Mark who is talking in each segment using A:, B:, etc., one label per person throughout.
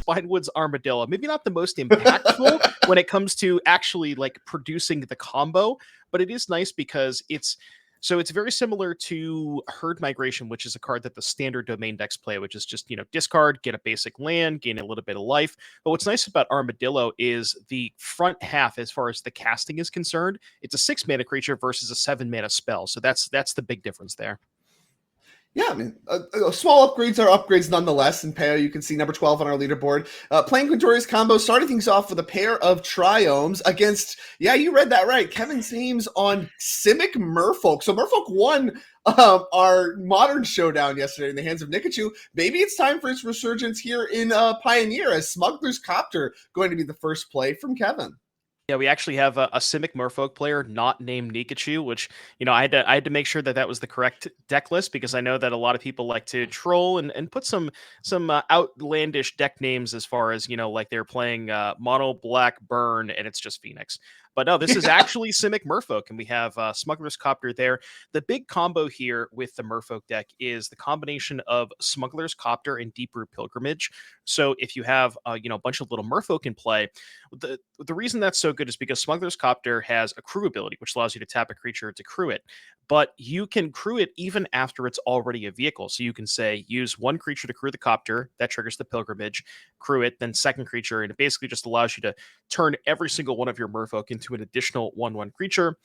A: Spinewood's Armadillo. Maybe not the most impactful when it comes to actually like producing the combo, but it is nice because it's very similar to Herd Migration, which is a card that the standard domain decks play, which is just, discard, get a basic land, gain a little bit of life. But what's nice about Armadillo is the front half, as far as the casting is concerned, it's a 6 mana creature versus a 7 mana spell. So that's the big difference there.
B: Yeah, I mean, small upgrades are upgrades nonetheless. In Peo, you can see number 12 on our leaderboard. Playing Quintorius combo, starting things off with a pair of Triomes against, yeah, you read that right, Kevin's names on Simic Merfolk. So Merfolk won our Modern Showdown yesterday in the hands of Nikachu. Maybe it's time for its resurgence here in Pioneer, as Smuggler's Copter going to be the first play from Kevin.
A: Yeah, we actually have a Simic Merfolk player not named Nikachu, which, I had to make sure that was the correct deck list, because I know that a lot of people like to troll and put some outlandish deck names, as far as, like they're playing mono black burn and it's just Phoenix. But no, this is actually Simic Merfolk, and we have Smuggler's Copter there. The big combo here with the Merfolk deck is the combination of Smuggler's Copter and Deeproot Pilgrimage. So if you have a bunch of little Merfolk in play, the reason that's so good is because Smuggler's Copter has a crew ability, which allows you to tap a creature to crew it. But you can crew it even after it's already a vehicle. So you can say, use one creature to crew the Copter, that triggers the Pilgrimage, crew it, then second creature, and it basically just allows you to turn every single one of your Merfolk into an additional 1/1 creature,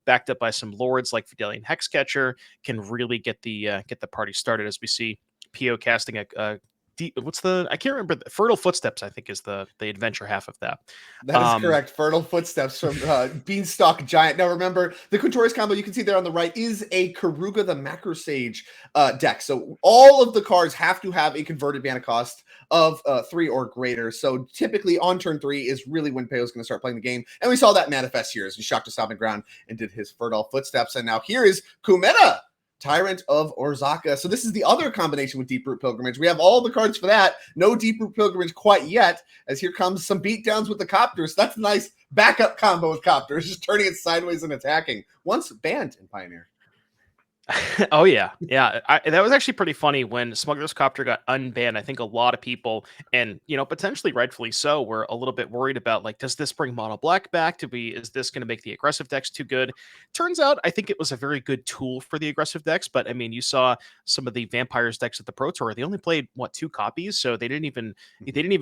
A: backed up by some lords like Vidalian Hexcatcher, can really get the party started, as we see Pio casting a I can't remember. Fertile Footsteps, I think, is the adventure half of that.
B: That is correct. Fertile Footsteps from Beanstalk Giant. Now remember, the Quintorius combo you can see there on the right is a Karuga the Macrosage deck. So all of the cards have to have a converted mana cost of 3 or greater. So typically on turn 3 is really when Peo's going to start playing the game. And we saw that manifest here as he shocked us on the ground and did his Fertile Footsteps. And now here is Kumena, Tyrant of Orzhaka. So this is the other combination with Deeproot Pilgrimage. We have all the cards for that. No Deeproot Pilgrimage quite yet, as here comes some beatdowns with the Copters. That's a nice backup combo with Copters, just turning it sideways and attacking. Once banned in Pioneer.
A: Oh yeah, yeah. That was actually pretty funny when Smuggler's Copter got unbanned. I think a lot of people, and potentially rightfully so, were a little bit worried about, like, does this bring mono black back? Is this going to make the aggressive decks too good? Turns out, I think it was a very good tool for the aggressive decks. But I mean, you saw some of the Vampires decks at the Pro Tour. They only played 2 copies, so they didn't even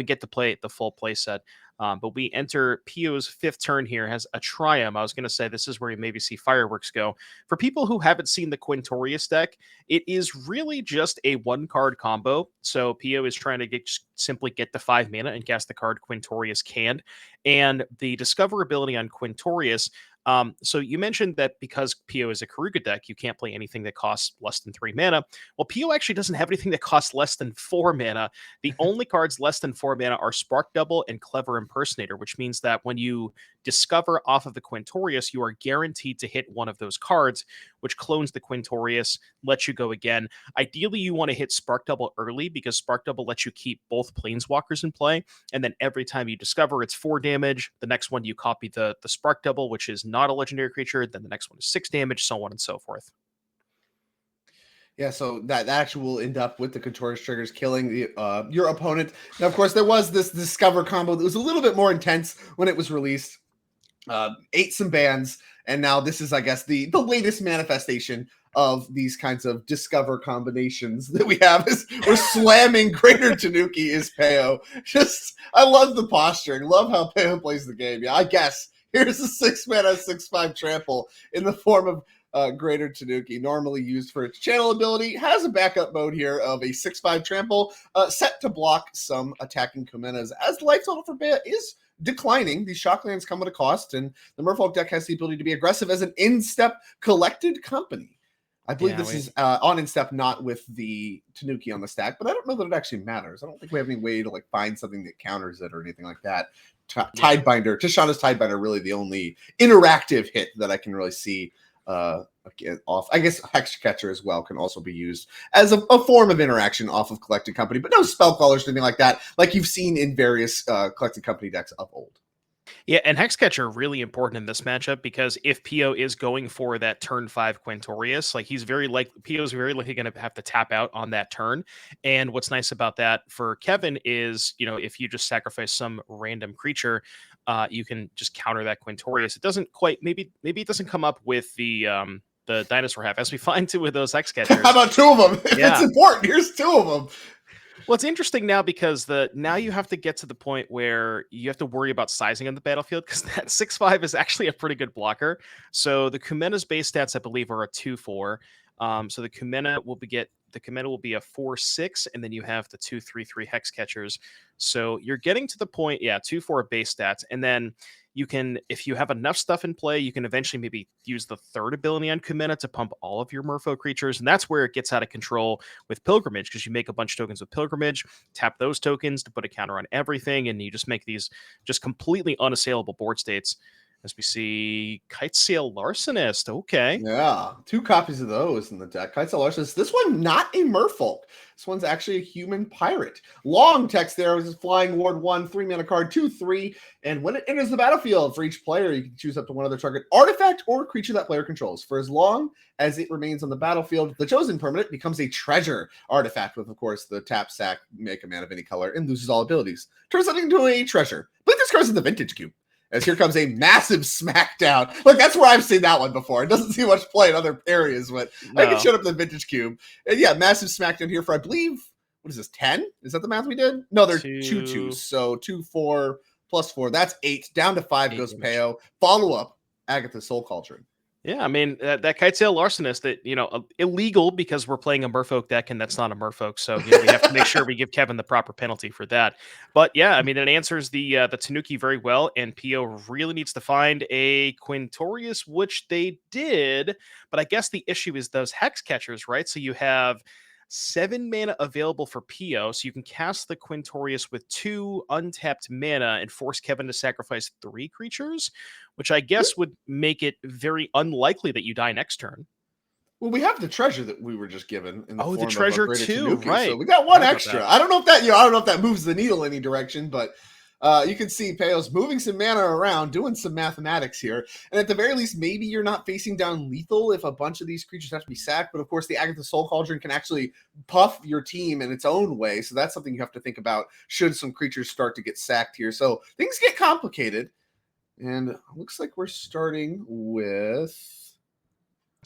A: get to play the full play set. But we enter Pio's 5th turn here, has a Triumph. I was going to say this is where you maybe see fireworks go. For people who haven't seen the Quintorius deck, it is really just a 1-card combo. So Pio is trying to simply get the 5 mana and cast the card Quintorius Canned. And the Discover ability on Quintorius, so you mentioned that because Pio is a Karuga deck, you can't play anything that costs less than 3 mana. Well, Pio actually doesn't have anything that costs less than 4 mana. The only cards less than 4 mana are Spark Double and Clever Impersonator, which means that when you discover off of the Quintorius, you are guaranteed to hit one of those cards, which clones the Quintorius, lets you go again. Ideally, you want to hit Spark Double early, because Spark Double lets you keep both Planeswalkers in play, and then every time you discover, it's 4 damage. The next one, you copy the Spark Double, which is not a legendary creature, then the next one is 6 damage, so on and so forth.
B: Yeah, so that actually will end up with the Quintorius triggers killing your opponent. Now, of course, there was this Discover combo that was a little bit more intense when it was released. Ate some bans, and now this is, I guess, the latest manifestation of these kinds of Discover combinations that we have. Is we're slamming Greater Tanuki is Peo. I love the posturing. Love how Peo plays the game. Yeah, I guess. Here's a 6 mana, 6/5 trample in the form of Greater Tanuki, normally used for its channel ability. Has a backup mode here of a 6/5 trample set to block some attacking Kumenas, as the life total for Peo is declining. These Shocklands come at a cost, and the Merfolk deck has the ability to be aggressive as an in-step collected company. I believe this is on in-step, not with the Tanuki on the stack, but I don't know that it actually matters. I don't think we have any way to find something that counters it or anything like that. Tidebinder, Tishana's Tidebinder, really the only interactive hit that I can really see off. I guess Hexcatcher as well can also be used as a form of interaction off of Collected Company, but no spell callers or anything like that, like you've seen in various Collected Company decks of old.
A: Yeah, and Hexcatcher really important in this matchup because if Pio is going for that turn 5 Quintorius, like he's very like Pio's very likely going to have to tap out on that turn. And what's nice about that for Kevin is, if you just sacrifice some random creature, you can just counter that Quintorius. It doesn't quite maybe it doesn't come up with the dinosaur half as we find too with those
B: How
A: Hexcatchers.
B: about two of them? If it's
A: Yeah.
B: important, here's two of them.
A: Well, it's interesting now because now you have to get to the point where you have to worry about sizing on the battlefield because that 6/5 is actually a pretty good blocker. So the Kumena's base stats, I believe, are a 2/4. So the Kumena will be a 4/6, and then you have the 2/3/3 hex catchers. So you're getting to the point, 2/4 base stats, and then you can, if you have enough stuff in play, you can eventually maybe use the third ability on Kumena to pump all of your Merfolk creatures, and that's where it gets out of control with Pilgrimage because you make a bunch of tokens with Pilgrimage, tap those tokens to put a counter on everything, and you just make these just completely unassailable board states. As we see, Kitesail Larcenist. Okay.
B: Yeah, 2 copies of those in the deck. Kitesail Larcenist. This one not a merfolk. This one's actually a human pirate. Long text there is flying ward 1, 3-mana card, 2/3. And when it enters the battlefield, for each player, you can choose up to one other target artifact or creature that player controls. For as long as it remains on the battlefield, the chosen permanent becomes a treasure artifact with, of course, the tap, sack, make a mana of any color, and loses all abilities. Turns something into a treasure. I believe this card's in the Vintage Cube. As here comes a massive smackdown. Look, that's where I've seen that one before. It doesn't see much play in other areas, but I think it showed up in the Vintage Cube. And yeah, massive smackdown here for, I believe, what is this, 10? Is that the math we did? No, they're 2/2s. So 2, 4, plus 4. That's 8. Down to 5 goes Peo. Follow up, Agatha Soul Cauldron.
A: Yeah, I mean, that Kitesail Larcenist, that, illegal because we're playing a Merfolk deck and that's not a Merfolk. So, we have to make sure we give Kevin the proper penalty for that. But yeah, I mean, it answers the Tanuki very well. And Pio really needs to find a Quintorius, which they did. But I guess the issue is those Hex Catchers, right? So you have 7 mana available for Pio, so you can cast the Quintorius with 2 untapped mana and force Kevin to sacrifice 3 creatures, which I guess would make it very unlikely that you die next turn.
B: Well, we have the treasure that we were just given in the form
A: the treasure
B: of
A: too,
B: Tanuki,
A: right?
B: So we got one extra. I don't know if that I don't know if that moves the needle any direction, but you can see Peo's moving some mana around, doing some mathematics here. And at the very least, maybe you're not facing down lethal if a bunch of these creatures have to be sacked. But of course, the Agatha Soul Cauldron can actually puff your team in its own way. So that's something you have to think about should some creatures start to get sacked here. So things get complicated. And it looks like we're starting with...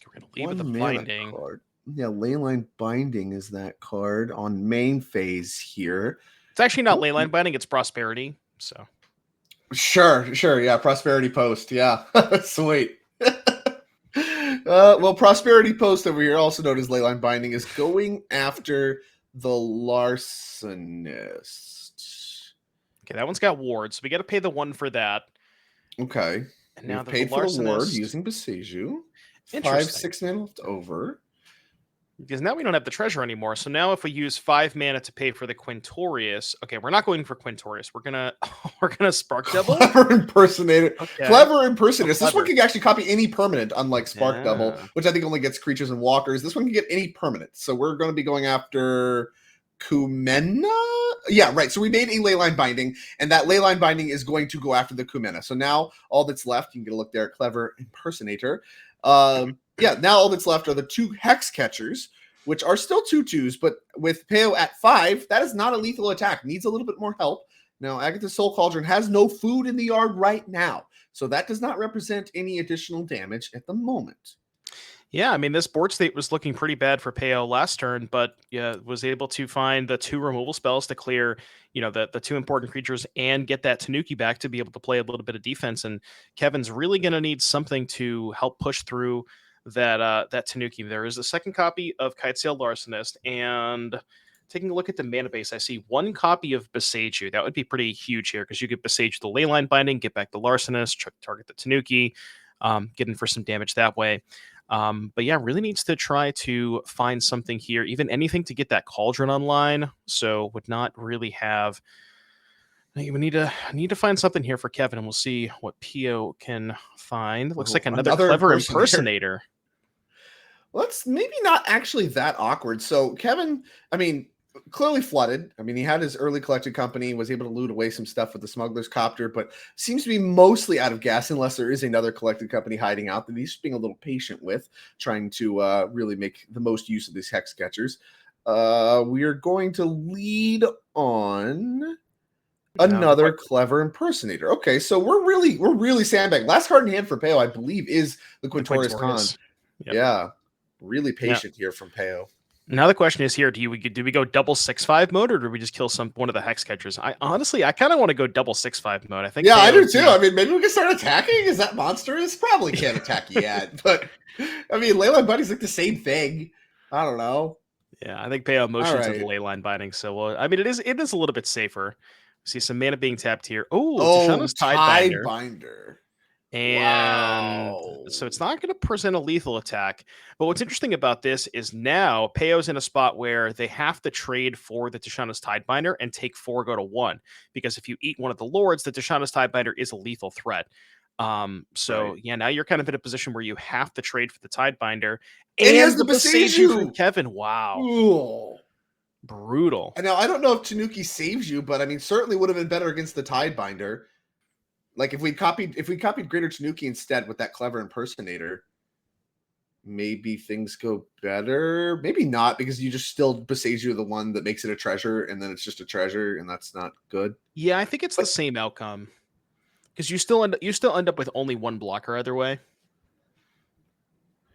A: We're going to leave with the Binding.
B: Card. Yeah, Leyline Binding is that card on main phase here.
A: It's actually not Leyline Binding, it's Prosperity. So
B: sure. Yeah, Prosperity Post. Yeah, sweet. Well, Prosperity Post over here, also known as Leyline Binding, is going after the Larcenist.
A: Okay, that one's got wards. So we got to pay the 1 for that.
B: Okay.
A: And now
B: we've paid for the ward using Boseiju. 5, 6 mana left over.
A: Because now we don't have the treasure anymore. So now if we use 5 mana to pay for the Quintorius, okay, we're not going for Quintorius. We're gonna Spark Double.
B: Clever Impersonator. Okay. Clever Impersonator. This one can actually copy any permanent, unlike Spark Double, which I think only gets creatures and walkers. This one can get any permanent. So we're going to be going after Kumena. Yeah, right. So we made a Leyline Binding, and that Leyline Binding is going to go after the Kumena. So now all that's left, you can get a look there, Clever Impersonator. Now all that's left are the 2 Hex Catchers, which are still 2/2s, but with Peo at 5, that is not a lethal attack. Needs a little bit more help. Now, Agatha Soul Cauldron has no food in the yard right now, so that does not represent any additional damage at the moment.
A: Yeah, I mean, this board state was looking pretty bad for Peo last turn, but was able to find the 2 removal spells to clear, the 2 important creatures and get that Tanuki back to be able to play a little bit of defense. And Kevin's really going to need something to help push through that Tanuki. There is a second copy of Kitesail Larcenist, and taking a look at the mana base, I see 1 copy of Boseiju. That would be pretty huge here because you get Boseiju the Leyline Binding, get back the Larcenist, target the Tanuki, get in for some damage that way. But yeah, really needs to try to find something here, even anything to get that Cauldron online. So would not really have. We need to find something here for Kevin, and we'll see what Pio can find. Looks like another Clever Impersonator.
B: Well, that's maybe not actually that awkward. So Kevin, I mean, clearly flooded. I mean, he had his early collected company, was able to loot away some stuff with the smuggler's copter, but seems to be mostly out of gas unless there is another collected company hiding out that he's being a little patient with, trying to really make the most use of these hex catchers. We are going to lead on another clever impersonator. Okay, so we're really sandbagging. Last card in hand for Peo, I believe, is the Quintorius Khan. Yep. Yeah, really patient here from Peo.
A: Now the question is here: do we go double 6/5 mode, or do we just kill one of the hex catchers? I kind of want to go double 6/5 mode. I think.
B: Yeah, I do too. I mean, maybe we can start attacking. Is that monstrous? Probably can't attack yet, but I mean, Leyline Buddy's like the same thing. I don't know.
A: Yeah, I think Peo motions into Leyline Binding. So, I mean, it is a little bit safer. See some mana being tapped here. Tishana's Tidebinder. And so it's not going to present a lethal attack. But what's interesting about this is now Peo's in a spot where they have to trade for the Tishana's Tidebinder and take 4, go to 1. Because if you eat one of the lords, the Tishana's Tidebinder is a lethal threat. Yeah, now you're kind of in a position where you have to trade for the Tidebinder.
B: And he has the Boseiju
A: from Kevin. Wow.
B: Ooh.
A: Brutal.
B: And now I don't know if Tanuki saves you, but I mean, certainly would have been better against the Tidebinder. Like if we copied Greater Tanuki instead with that clever impersonator, maybe things go better. Maybe not, because you just still Boseiju the one that makes it a treasure, and then it's just a treasure, and that's not good.
A: Yeah, I think it's the same outcome. Because you still end up with only one blocker either way.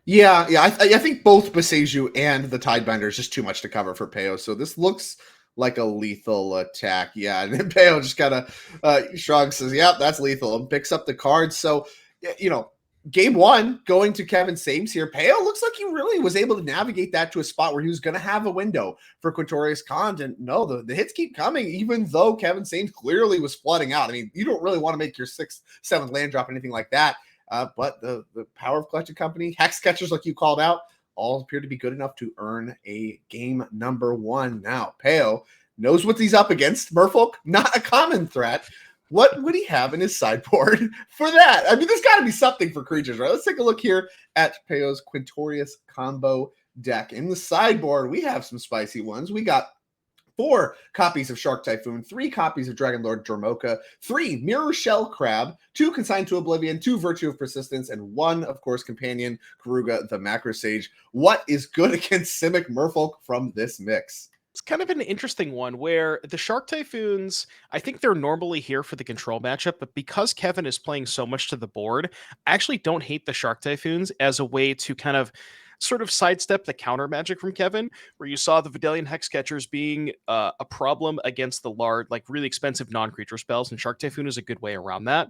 B: Yeah. I think both Boseiju and the Tidebinder is just too much to cover for Peo. So this looks like a lethal attack. Yeah, and then Peo just kind of shrugs, says, "Yep, that's lethal," and picks up the card. So, game 1 going to Kevin Sames here. Peo looks like he really was able to navigate that to a spot where he was going to have a window for Quintorius Khan. And no, the hits keep coming, even though Kevin Sames clearly was flooding out. I mean, you don't really want to make your 6th, 7th land drop, anything like that. But the power of collected company, hex catchers like you called out, all appear to be good enough to earn a game number 1. Now, Peo knows what he's up against. Merfolk, not a common threat. What would he have in his sideboard for that? I mean, there's got to be something for creatures, right? Let's take a look here at Peo's Quintorius combo deck. In the sideboard, we have some spicy ones. We got 4 copies of Shark Typhoon, 3 copies of Dragonlord Dromoka, 3 Mirror Shell Crab, 2 Consigned to Oblivion, 2 Virtue of Persistence, and 1, of course, companion, Karuga the Macrosage. What is good against Simic Merfolk from this mix?
A: It's kind of an interesting one where the Shark Typhoons, I think they're normally here for the control matchup, but because Kevin is playing so much to the board, I actually don't hate the Shark Typhoons as a way to kind of sort of sidestep the counter magic from Kevin, where you saw the Vidalian Hex Catchers being a problem against the large, like really expensive non-creature spells, and Shark Typhoon is a good way around that.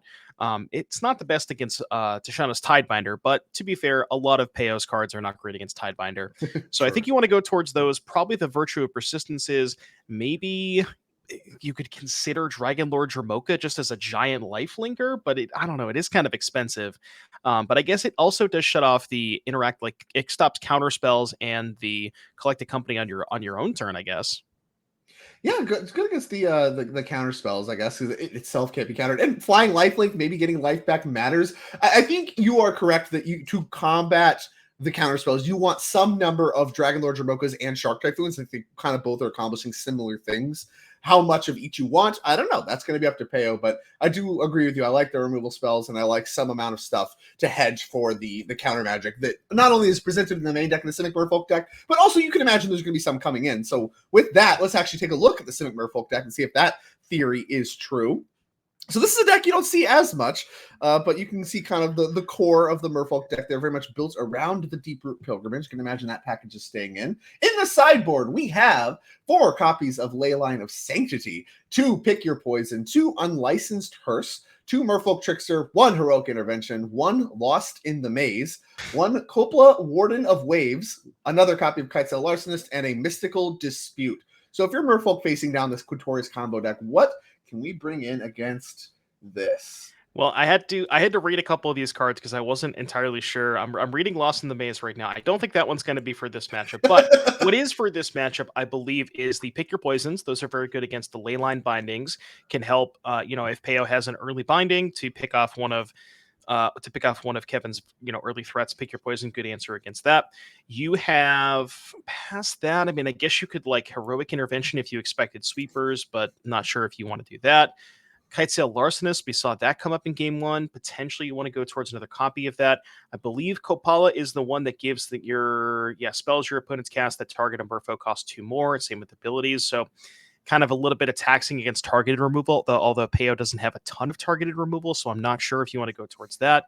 A: It's not the best against Tishana's Tidebinder, but to be fair, a lot of Peo's cards are not great against Tidebinder. So I think you want to go towards those. Probably the Virtue of Persistence is maybe you could consider Dragonlord Dromoka just as a giant life linker, but I don't know, it is kind of expensive. But I guess it also does shut off the interact, like it stops counter spells and the collected company on your own turn, I guess.
B: Yeah, it's good against the counter spells, I guess, because it itself can't be countered. And flying lifelink, maybe getting life back matters. I think you are correct that to combat the counter spells, you want some number of Dragonlord Dromokas and Shark Typhoons. I think kind of both are accomplishing similar things. How much of each you want, I don't know. That's going to be up to Peo, but I do agree with you. I like the removal spells, and I like some amount of stuff to hedge for the counter magic that not only is presented in the main deck in the Simic Merfolk deck, but also you can imagine there's going to be some coming in. So with that, let's actually take a look at the Simic Merfolk deck and see if that theory is true. So this is a deck you don't see as much, but you can see kind of the core of the Merfolk deck. They're very much built around the Deeproot Pilgrimage. You can imagine that package is staying in. In the sideboard, we have 4 copies of Leyline of Sanctity, 2 Pick Your Poison, 2 Unlicensed Hearse, 2 Merfolk Trickster, 1 Heroic Intervention, 1 Lost in the Maze, 1 Kopla Warden of Waves, another copy of Kitesail Larcenist, and a Mystical Dispute. So if you're Merfolk facing down this Quintorius combo deck, what can we bring in against this?
A: Well, I had to read a couple of these cards because I wasn't entirely sure. I'm reading Lost in the Maze right now. I don't think that one's going to be for this matchup, but what is for this matchup, I believe, is the Pick Your Poisons. Those are very good against the Leyline bindings. Can help, if Peo has an early binding, to pick off one of to pick off one of Kevin's, early threats. Pick your poison. Good answer against that. You have past that. I mean, I guess you could like heroic intervention if you expected sweepers, but not sure if you want to do that. Kitesail Larcenist, we saw that come up in game one. Potentially, you want to go towards another copy of that. I believe Kopala is the one that gives spells your opponent's cast that target a merfolk cost 2 more. Same with abilities. So, kind of a little bit of taxing against targeted removal, although Peo doesn't have a ton of targeted removal, so I'm not sure if you want to go towards that.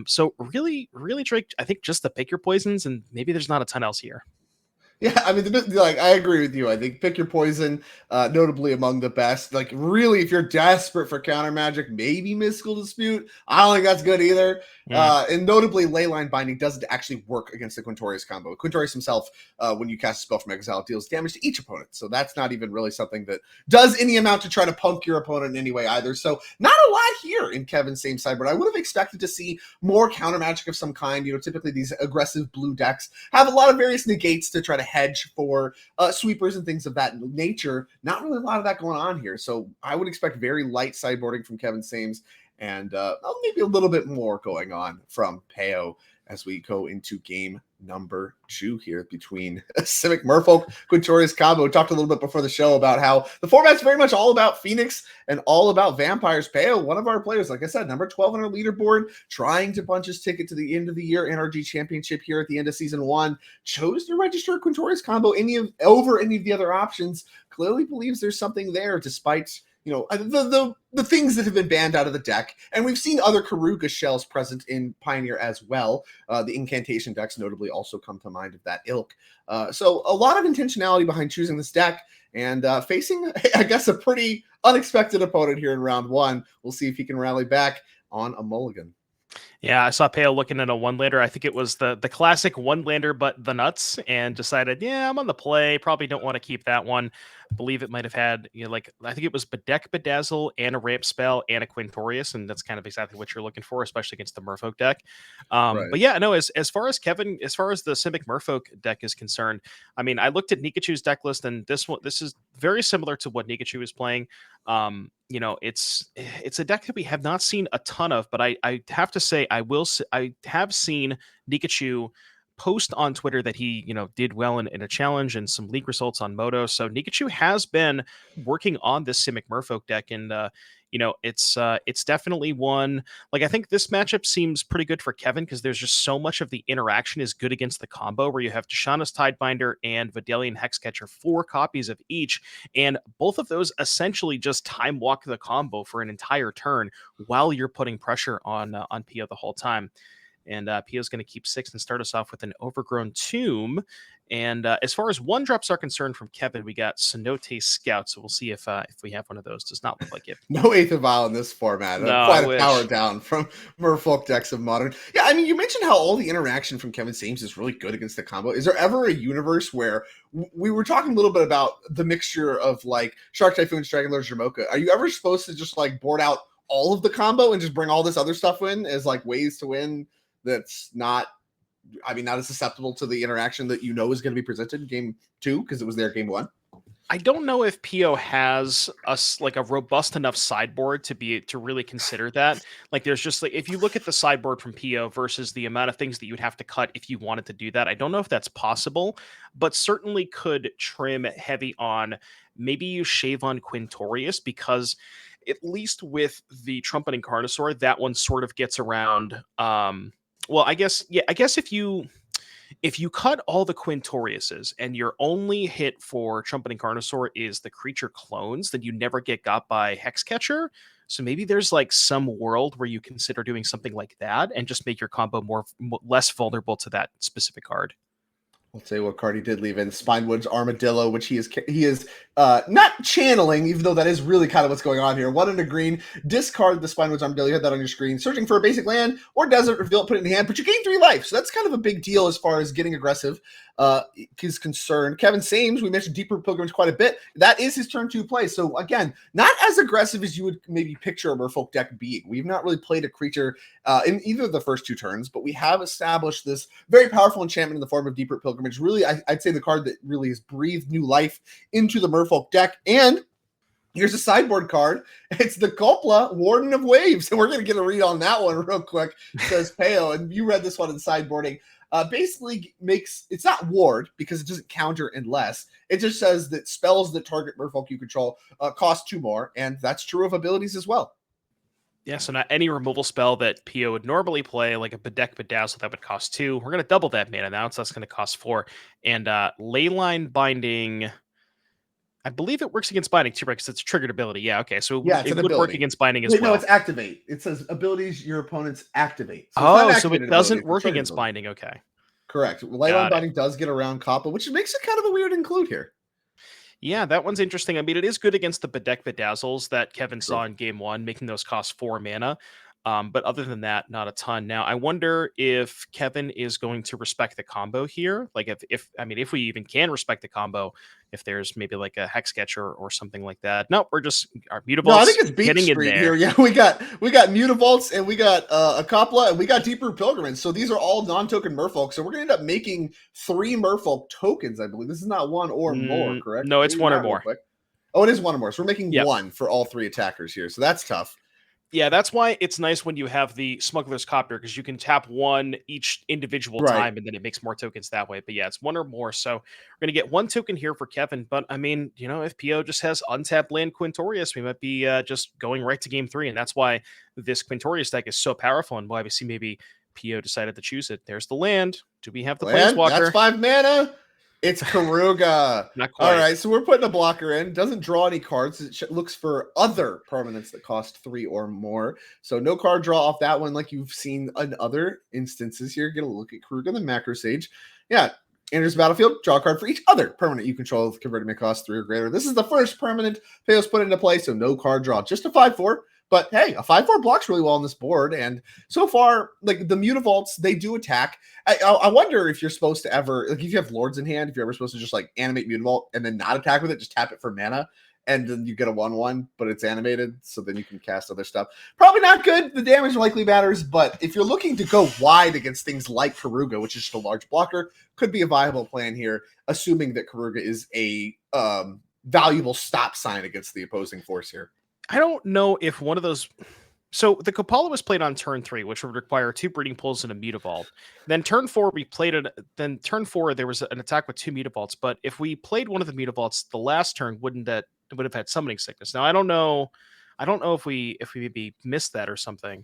A: So really, Drake, I think just the pick your poisons, and maybe there's not a ton else here.
B: Yeah, I mean, I agree with you. I think pick your poison, notably among the best. Like, really, if you're desperate for counter magic, maybe Mystical Dispute. I don't think that's good either. And notably, Leyline Binding doesn't actually work against the Quintorius combo. Quintorius himself, when you cast a spell from exile, deals damage to each opponent. So that's not even really something that does any amount to try to punk your opponent in any way either. So not a lot here in Kevin's same sideboard. I would have expected to see more counter magic of some kind. Typically these aggressive blue decks have a lot of various negates to try to hedge for sweepers and things of that nature. Not really a lot of that going on here. So I would expect very light sideboarding from Kevin Sames and maybe a little bit more going on from Peo as we go into game number 2 here between Simic Merfolk Quintorius combo. We talked a little bit before the show about how the format's very much all about Phoenix and all about vampires. Peo, one of our players, like I said, number 12 on our leaderboard, trying to punch his ticket to the end of the year NRG championship here at the end of season 1, chose to register Quintorius combo over any of the other options. Clearly believes there's something there despite the things that have been banned out of the deck. And we've seen other Karuga shells present in Pioneer as well. The incantation decks notably also come to mind of that ilk. So a lot of intentionality behind choosing this deck and facing, I guess, a pretty unexpected opponent here in round 1. We'll see if he can rally back on a mulligan.
A: Yeah, I saw Peo looking at a 1-lander. I think it was the classic 1-lander, but the nuts, and decided, yeah, I'm on the play. Probably don't want to keep that one. I believe it might have had, I think it was Bedeck Bedazzle and a ramp spell and a Quintorius, and that's kind of exactly what you're looking for, especially against the Merfolk deck.
B: Right.
A: But yeah, no, as far as Kevin, as far as the Simic Merfolk deck is concerned, I mean, I looked at Nikachu's deck list, and this is very similar to what Nikachu is playing. It's a deck that we have not seen a ton of, but I have to say I have seen Nikachu post on Twitter that he did well in a challenge and some league results on Moto. So Nikachu has been working on this Simic Merfolk deck, and it's definitely one. Like, I think this matchup seems pretty good for Kevin because there's just so much of the interaction is good against the combo where you have Tishana's Tidebinder and Vidalian Hexcatcher, 4 copies of each, and both of those essentially just time walk the combo for an entire turn while you're putting pressure on Pio the whole time. And Pio's going to keep 6 and start us off with an Overgrown Tomb. And as far as 1-drops are concerned from Kevin, we got Cenote Scout. So we'll see if we have one of those. Does not look like it.
B: No Aether Vial in this format.
A: No,
B: quite a power down from Merfolk decks of Modern. Yeah, I mean, you mentioned how all the interaction from Kevin Sames is really good against the combo. Is there ever a universe where we were talking a little bit about the mixture of like Shark Typhoons, Dragon Lords, Jamoka? Are you ever supposed to just like board out all of the combo and just bring all this other stuff in as like ways to win that's not as susceptible to the interaction that is going to be presented in game 2 because it was there game 1?
A: I don't know if Pio has a robust enough sideboard to really consider that. Like, there's just if you look at the sideboard from Pio versus the amount of things that you'd have to cut if you wanted to do that, I don't know if that's possible, but certainly could trim heavy on maybe you shave on Quintorius because at least with the Trumpeting Carnosaur, that one sort of gets around. Well, I guess if you cut all the Quintoriuses and your only hit for Trumpeting Carnosaur is the creature clones, then you never get got by Hexcatcher. So maybe there's like some world where you consider doing something like that and just make your combo less vulnerable to that specific card.
B: I'll tell you what card he did leave in: Spinewood's Armadillo, which he is not channeling, even though that is really kind of what's going on here. 1 and a green, discard the Spinewood's Armadillo. You had that on your screen. Searching for a basic land or desert, reveal it, put it in hand, but you gain 3 life. So that's kind of a big deal as far as getting aggressive is concerned. Kevin Sames, we mentioned Deep Root Pilgrims quite a bit. That is his turn 2 play. So again, not as aggressive as you would maybe picture a Merfolk deck being. We've not really played a creature in either of the first 2 turns, but we have established this very powerful enchantment in the form of Deep Root Pilgrimage. Really, I'd say the card that really has breathed new life into the Merfolk deck. And Here's a sideboard card. It's the Culpla, Warden of Waves. And we're going to get a read on that one real quick, says Peo. And you read this one in sideboarding. Basically makes, it's not ward because it doesn't counter unless. It just says that spells that target merfolk you control cost 2 more. And that's true of abilities as well.
A: Yeah, so not any removal spell that Pio would normally play, like a Bedeck Bedazzle, that would cost 2. We're going to double that mana now, so that's going to cost 4. And Leyline Binding, I believe it works against Binding too, right? Because it's a triggered ability. Yeah, okay, so it would work against Binding as well.
B: No, it's activate. It says abilities your opponents activate.
A: So so it doesn't work against Binding, okay.
B: Correct. Leyline Binding does get around Kappa, which makes it kind of a weird include here.
A: Yeah, that one's interesting. I mean, it is good against the Bedeck Bedazzles that Kevin saw in game 1, making those cost 4 mana. But other than that, not a ton. Now, I wonder if Kevin is going to respect the combo here. Like, if we even can respect the combo, if there's maybe like a Hexcatcher or something like that. No, we're just our Mutavaults.
B: No, I think it's Beach Street here. Yeah, we got Mutavaults and we got a Kapla and we got Deeproot Pilgrimage. So these are all non-token Merfolk. So we're going to end up making 3 Merfolk tokens, I believe. This is not 1 or more, correct?
A: No, it's 1 or more.
B: Oh, it is 1 or more. So we're making 1 for all 3 attackers here. So that's tough.
A: Yeah, that's why it's nice when you have the Smuggler's Copter, because you can tap 1 each individual time, and then it makes more tokens that way. But yeah, it's 1 or more. So we're going to get 1 token here for Kevin. But I mean, if Pio just has untapped land Quintorius, we might be just going right to game 3. And that's why this Quintorius deck is so powerful and why we see maybe Pio decided to choose it. There's the land. Do we have the Planeswalker?
B: That's 5 mana. It's Keruga.
A: Not quite.
B: All right, so we're putting a blocker in. Doesn't draw any cards. It looks for other permanents that cost 3 or more. So no card draw off that one like you've seen in other instances here. Get a look at Keruga, the Macro Sage. Yeah, enters the battlefield, draw a card for each other permanent you control with converted may cost 3 or greater. This is the first permanent Peo's put into play, so no card draw. Just a 5/4. But hey, a 5/4 blocks really well on this board. And so far, like the Mutavaults, they do attack. I wonder if you're supposed to ever, like if you have Lords in hand, if you're ever supposed to just like animate Mutavault and then not attack with it, just tap it for mana. And then you get a 1/1, but it's animated. So then you can cast other stuff. Probably not good. The damage likely matters. But if you're looking to go wide against things like Keruga, which is just a large blocker, could be a viable plan here, assuming that Keruga is a valuable stop sign against the opposing force here.
A: I don't know if one of those. So the Kopala was played on turn 3, which would require 2 Breeding Pools and a Mutavault. Then turn 4, we played it. Then turn 4, there was an attack with 2 Mutavaults. But if we played one of the Mutavaults, the last turn would have had Summoning Sickness. Now I don't know if we maybe missed that or something.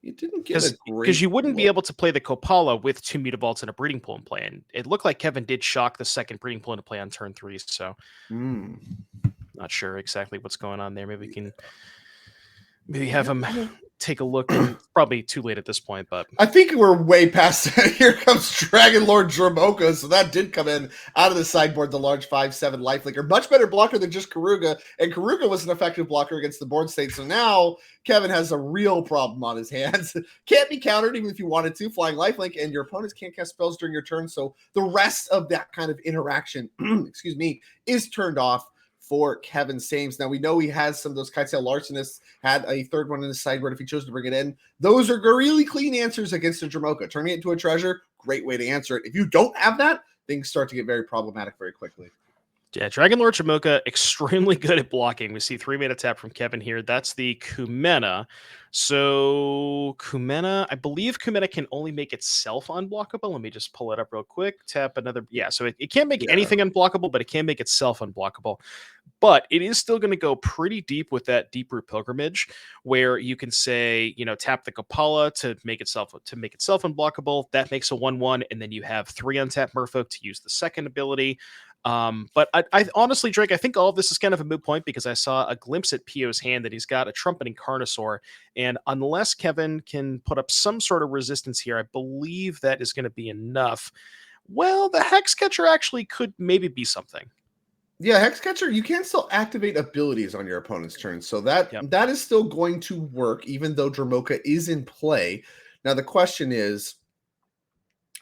B: You didn't get a great
A: because you wouldn't be able to play the Kopala with 2 Mutavaults and a Breeding Pool in play. And it looked like Kevin did shock the second Breeding Pool into play on turn 3. So. Not sure exactly what's going on there. Maybe we can have him take a look. It's probably too late at this point, but
B: I think we're way past that. Here comes Dragon Lord Dromoka. So that did come in out of the sideboard, the large 5/7 lifelinker. Much better blocker than just Keruga. And Keruga was an effective blocker against the board state. So now Kevin has a real problem on his hands. Can't be countered even if you wanted to. Flying lifelink, and your opponents can't cast spells during your turn. So the rest of that kind of interaction, excuse me, is turned off for Kevin Sames. Now, we know he has some of those Kitesail Larcenists, had a third one in the sideboard if he chose to bring it in. Those are really clean answers against a Dromoka. Turning it into a treasure, great way to answer it. If you don't have that, things start to get very problematic very quickly.
A: Yeah, Dragon Lord Dromoka, extremely good at blocking. We see 3 mana tap from Kevin here. That's the Kumena. So Kumena, I believe Kumena can only make itself unblockable. Let me just pull it up real quick. Tap another. Yeah, so it can't make anything unblockable, but it can make itself unblockable. But it is still going to go pretty deep with that Deeproot Pilgrimage, where you can say, tap the Kopala to make itself unblockable. That makes a 1/1, and then you have 3 untapped Merfolk to use the second ability. But I honestly, Drake, I think all of this is kind of a moot point because I saw a glimpse at Pio's hand that he's got a Trumpeting Carnosaur, and unless Kevin can put up some sort of resistance here, I believe that is going to be enough. Well, the Hexcatcher actually could maybe be something.
B: Yeah, Hexcatcher, you can still activate abilities on your opponent's turn, so that is still going to work, even though Dromoka is in play. Now the question is,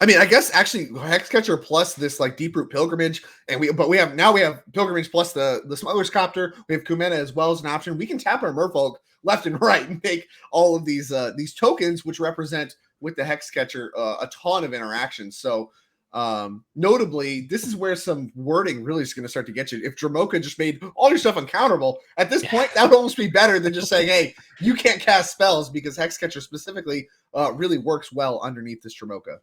B: I mean, I guess actually Hexcatcher plus this like Deeproot Pilgrimage, and we have Pilgrimage plus the Smuggler's Copter. We have Kumena as well as an option. We can tap our Merfolk left and right and make all of these tokens, which represent with the Hexcatcher a ton of interactions. So Notably, this is where some wording really is going to start to get you. If Dromoka just made all your stuff uncounterable, at this point, that would almost be better than just saying, hey, you can't cast spells, because Hexcatcher specifically really works well underneath this Dromoka.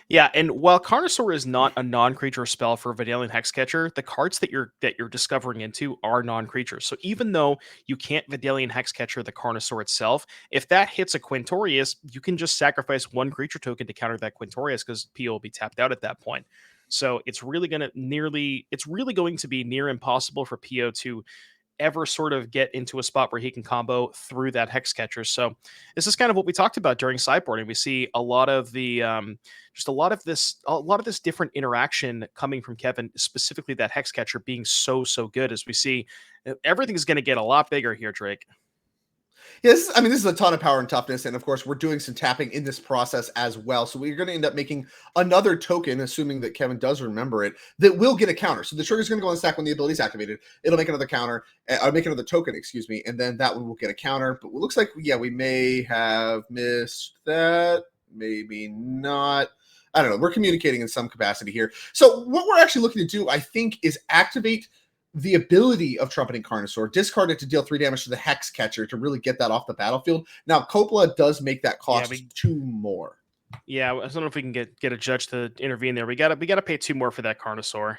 A: Yeah, and while Carnosaur is not a non-creature spell for Vidalian Hexcatcher, the cards that you're discovering into are non-creatures. So even though you can't Vidalian Hexcatcher the Carnosaur itself, if that hits a Quintorius, you can just sacrifice one creature token to counter that Quintorius, because PO will be tapped out at that point. So it's really going to be near impossible for PO to ever sort of get into a spot where he can combo through that hex catcher. So this is kind of what we talked about during sideboarding. We see a lot of the just a lot of this different interaction coming from Kevin, specifically that hex catcher being so good, as we see everything's going to get a lot bigger here, Drake.
B: Yeah, this is a ton of power and toughness, and of course, we're doing some tapping in this process as well. So we're going to end up making another token, assuming that Kevin does remember it, that will get a counter. So the trigger is going to go on the stack when the ability is activated. It'll make another counter, make another token, excuse me, and then that one will get a counter. But it looks like, yeah, we may have missed that, maybe not. I don't know. We're communicating in some capacity here. So what we're actually looking to do, I think, is activate the ability of Trumpeting Carnosaur, discard it to deal 3 damage to the Hex Catcher to really get that off the battlefield. Now, Coppola does make that cost 2 more.
A: Yeah, I don't know if we can get a judge to intervene there. We gotta pay 2 more for that Carnosaur.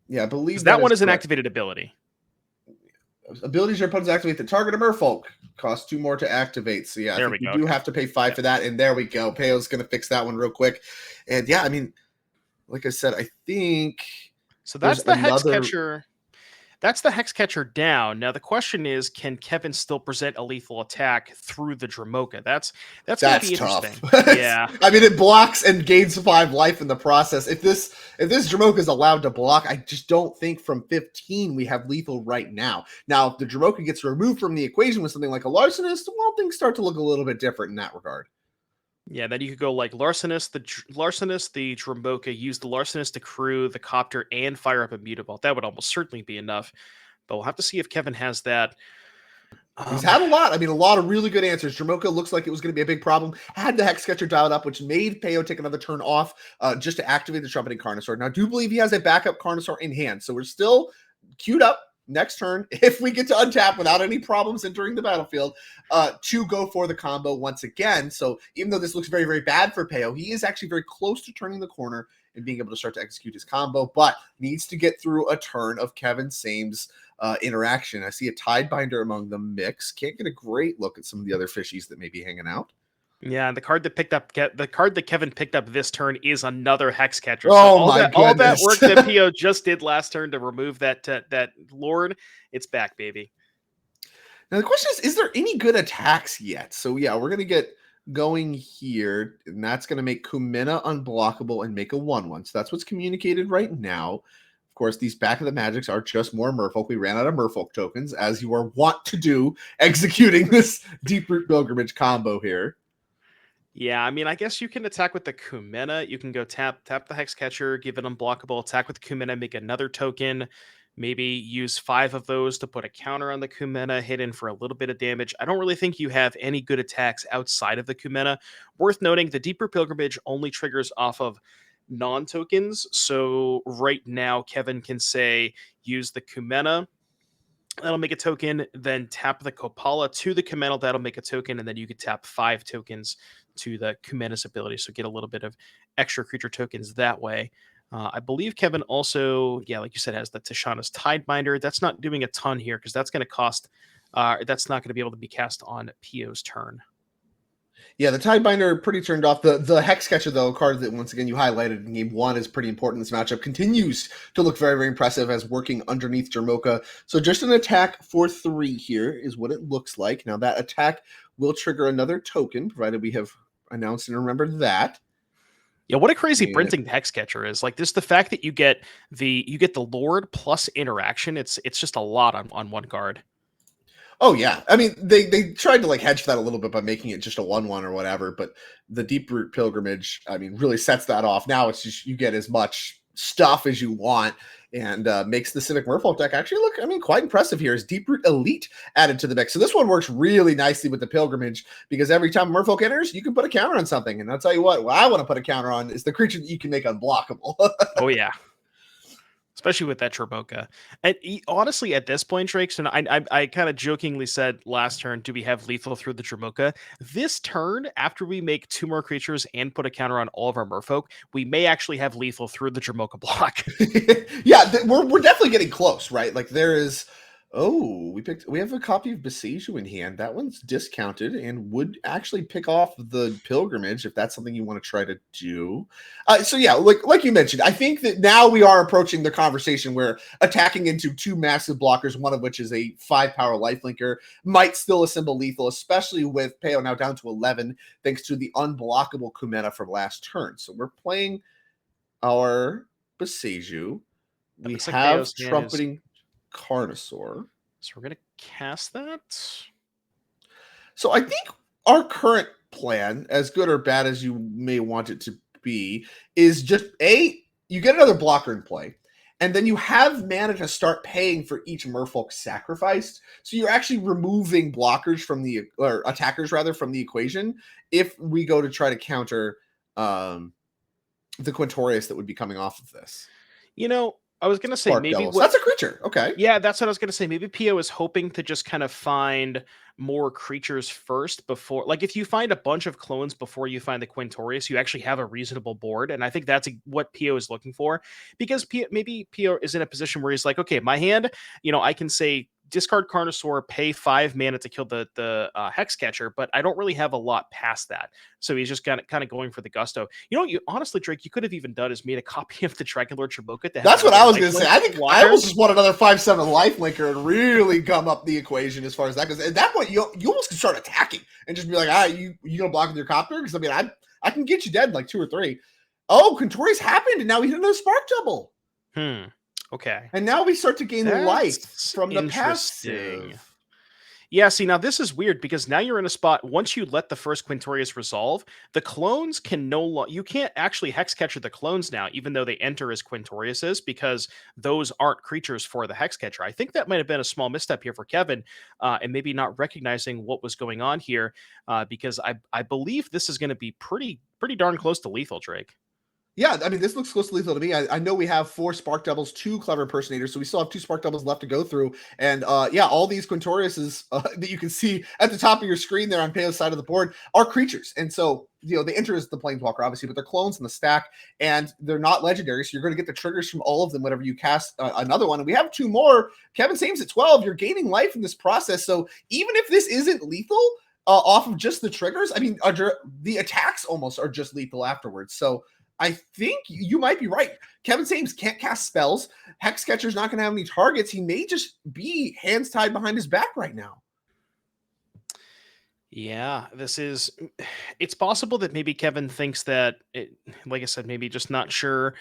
B: Yeah, I believe
A: that one is an activated ability.
B: Abilities your opponents activate the target of Merfolk. Cost 2 more to activate. So yeah, I think we do have to pay 5 for that. And there we go. Peo's going to fix that one real quick. And yeah, I mean, like I said, I think...
A: So that's the hex catcher. That's the hex catcher down. Now the question is, can Kevin still present a lethal attack through the Dromoka? That's gonna be interesting. Yeah.
B: I mean, it blocks and gains 5 life in the process. If this Dromoka is allowed to block, I just don't think from 15 we have lethal right now. Now, if the Dromoka gets removed from the equation with something like a Larcenist, well, things start to look a little bit different in that regard.
A: Yeah, then you could go like Larcenist, the Dromoka, use the Larcenist to crew the Copter and fire up Immutable. That would almost certainly be enough. But we'll have to see if Kevin has that.
B: He's had a lot. I mean, a lot of really good answers. Dromoka looks like it was going to be a big problem. Had the Hex Catcher dialed up, which made Peo take another turn off just to activate the Trumpeting Carnosaur. Now, I do believe he has a backup Carnosaur in hand. So we're still queued up next turn, if we get to untap without any problems entering the battlefield, to go for the combo once again. So even though this looks very, very bad for Peo, he is actually very close to turning the corner and being able to start to execute his combo, but needs to get through a turn of Kevin Sames' interaction. I see a Tidebinder among the mix. Can't get a great look at some of the other fishies that may be hanging out.
A: Yeah, the card that Kevin picked up this turn is another Hex Catcher.
B: So all that
A: work that Pio just did last turn to remove that Lord, it's back, baby.
B: Now the question is there any good attacks yet? So yeah, we're gonna get going here, and that's gonna make Kumena unblockable and make a 1/1. So that's what's communicated right now. Of course, these back of the magics are just more Merfolk. We ran out of Merfolk tokens, as you are wont to do, executing this Deeproot Pilgrimage combo here.
A: Yeah, I mean, I guess you can attack with the Kumena. You can go tap the Hex Catcher, give it unblockable, attack with Kumena, make another token, maybe use 5 of those to put a counter on the Kumena, hit in for a little bit of damage. I don't really think you have any good attacks outside of the Kumena. Worth noting, the Deeproot Pilgrimage only triggers off of non-tokens. So right now, Kevin can say, use the Kumena. That'll make a token, then tap the Kopala to the Kumena. That'll make a token, and then you could tap 5 tokens to the Kumena's ability. So get a little bit of extra creature tokens that way. I believe Kevin also, yeah, like you said, has the Tishana's Tidebinder. That's not doing a ton here because that's going to cost, that's not going to be able to be cast on Pio's turn.
B: Yeah, the Tidebinder pretty turned off. The Hex Catcher, though, a card that, once again, you highlighted in game 1 is pretty important in this matchup, continues to look very, very impressive as working underneath Dromoka. So just an attack for 3 here is what it looks like. Now, that attack will trigger another token, provided we have announced and remembered that.
A: Yeah, what a crazy printing Hex Catcher is. Like this, the fact that you get the Lord plus interaction, it's just a lot on one card.
B: Oh yeah, I mean they tried to like hedge that a little bit by making it just a 1/1 or whatever, but the Deeproot Pilgrimage, I mean, really sets that off. Now it's just you get as much stuff as you want, and makes the Civic Merfolk deck actually look, I mean, quite impressive here. Is Deeproot Elite added to the mix. So this one works really nicely with the Pilgrimage, because every time Merfolk enters, you can put a counter on something. And I'll tell you what I want to put a counter on is the creature that you can make unblockable.
A: Oh, yeah. Especially with that Dromoka. And honestly, at this point, Drake, so I kind of jokingly said last turn, do we have lethal through the Dromoka? This turn, after we make 2 more creatures and put a counter on all of our Merfolk, we may actually have lethal through the Dromoka block.
B: Yeah, we're definitely getting close, right? Like there is. Oh, we have a copy of Boseiju in hand. That one's discounted and would actually pick off the Pilgrimage if that's something you want to try to do. So yeah, like you mentioned, I think that now we are approaching the conversation where attacking into 2 massive blockers, one of which is a 5-power lifelinker, might still assemble lethal, especially with Peo now down to 11 thanks to the unblockable Kumena from last turn. So we're playing our Boseiju. We have Trumpeting Carnosaur.
A: So we're going to cast that.
B: So I think our current plan, as good or bad as you may want it to be, is just you get another blocker in play, and then you have mana to start paying for each Merfolk sacrificed. So you're actually removing blockers from or attackers rather from the equation if we go to try to counter the Quintorius that would be coming off of this.
A: You know, I was going to say maybe
B: that's a creature. Okay.
A: Yeah, that's what I was going to say. Maybe Pio is hoping to just kind of find more creatures first before, like if you find a bunch of clones before you find the Quintorius, you actually have a reasonable board. And I think that's what Pio is looking for, because maybe Pio is in a position where he's like, okay, my hand, I can say discard Carnosaur, pay 5 mana to kill the Hexcatcher, but I don't really have a lot past that. So he's just kind of going for the gusto. You honestly, Drake, you could have even done is made a copy of the Dragonlord Dromoka.
B: That's what I was going to say. I think I almost just want another 5/7 lifelinker and really gum up the equation as far as that goes. At that point, you almost can start attacking and just be like, you gonna block with your copter? Because I mean, I can get you dead like 2 or 3. Oh, Quintorius happened, and now he hit another Spark Double.
A: Okay.
B: And now we start to gain life from the passive.
A: Yeah, see, now this is weird because now you're in a spot, once you let the first Quintorius resolve, the clones can no longer, you can't actually Hexcatcher the clones now, even though they enter as Quintoriuses, because those aren't creatures for the Hexcatcher. I think that might have been a small misstep here for Kevin, and maybe not recognizing what was going on here, because I believe this is going to be pretty darn close to lethal, Drake.
B: Yeah, I mean, this looks close to lethal to me. I know we have 4 Spark Doubles, 2 Clever Impersonators, so we still have 2 Spark Doubles left to go through. And yeah, all these Quintoriuses that you can see at the top of your screen there on Peo's side of the board are creatures. And so, they enter as the Planeswalker, obviously, but they're clones in the stack, and they're not legendary, so you're going to get the triggers from all of them whenever you cast another one. And we have 2 more. Kevin Sames at 12. You're gaining life in this process. So even if this isn't lethal, off of just the triggers, I mean, the attacks almost are just lethal afterwards. So I think you might be right. Kevin Sames can't cast spells. Hexcatcher's not going to have any targets. He may just be hands tied behind his back right now.
A: Yeah, it's possible that maybe Kevin thinks that, like I said, maybe just not sure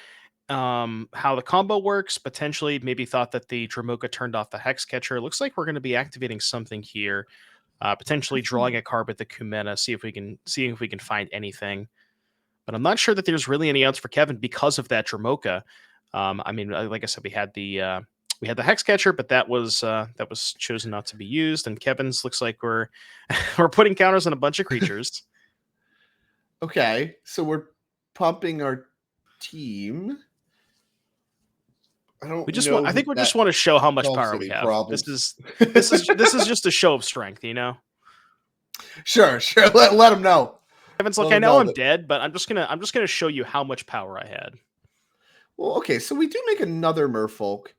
A: how the combo works. Potentially maybe thought that the Dromoka turned off the Hexcatcher. It looks like we're going to be activating something here. Potentially drawing a card with the Kumena, see if we can find anything. But I'm not sure that there's really any outs for Kevin because of that Dromoka. I mean, like I said, we had the Hexcatcher, but that was chosen not to be used. And Kevin's looks like we're putting counters on a bunch of creatures.
B: Okay, so we're pumping our team.
A: I think we just want to show how much power we have. Problems. This is just a show of strength,
B: Sure. Let them know.
A: Kevin's like, I know I'm dead, but I'm just gonna show you how much power I had.
B: Well, okay, so we do make another Merfolk,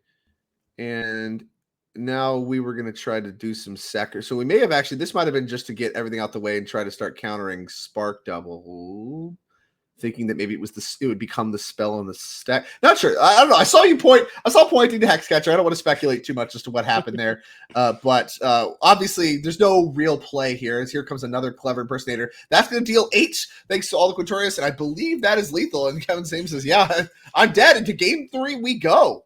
B: and now we were gonna try to do some Secker. So we may have actually, this might have been just to get everything out the way and try to start countering Spark Double, thinking that maybe it would become the spell on the stack. Not sure. I don't know. I saw pointing to Hexcatcher. I don't want to speculate too much as to what happened there. But obviously, there's no real play here. As here comes another Clever Impersonator. That's going to deal 8 thanks to all the Quintorius, and I believe that is lethal. And Kevin Sames says, yeah, I'm dead. Into game 3 we go.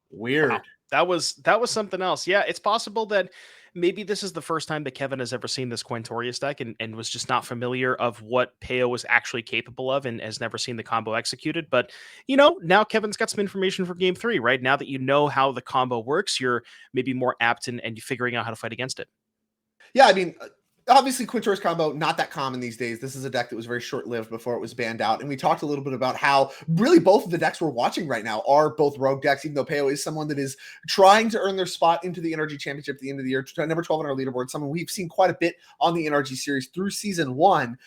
B: Weird.
A: Wow. That was something else. Yeah, it's possible that maybe this is the first time that Kevin has ever seen this Quintorius deck and was just not familiar of what Peo was actually capable of and has never seen the combo executed. But, now Kevin's got some information for game three, right? Now that you know how the combo works, you're maybe more apt and you figuring out how to fight against it.
B: Yeah, I mean, obviously Quintor's combo not that common these days. This is a deck that was very short-lived before it was banned out, and we talked a little bit about how really both of the decks we're watching right now are both rogue decks. Even though Peo is someone that is trying to earn their spot into the NRG Championship at the end of the year, number 12 on our leaderboard, someone we've seen quite a bit on the NRG series through season one.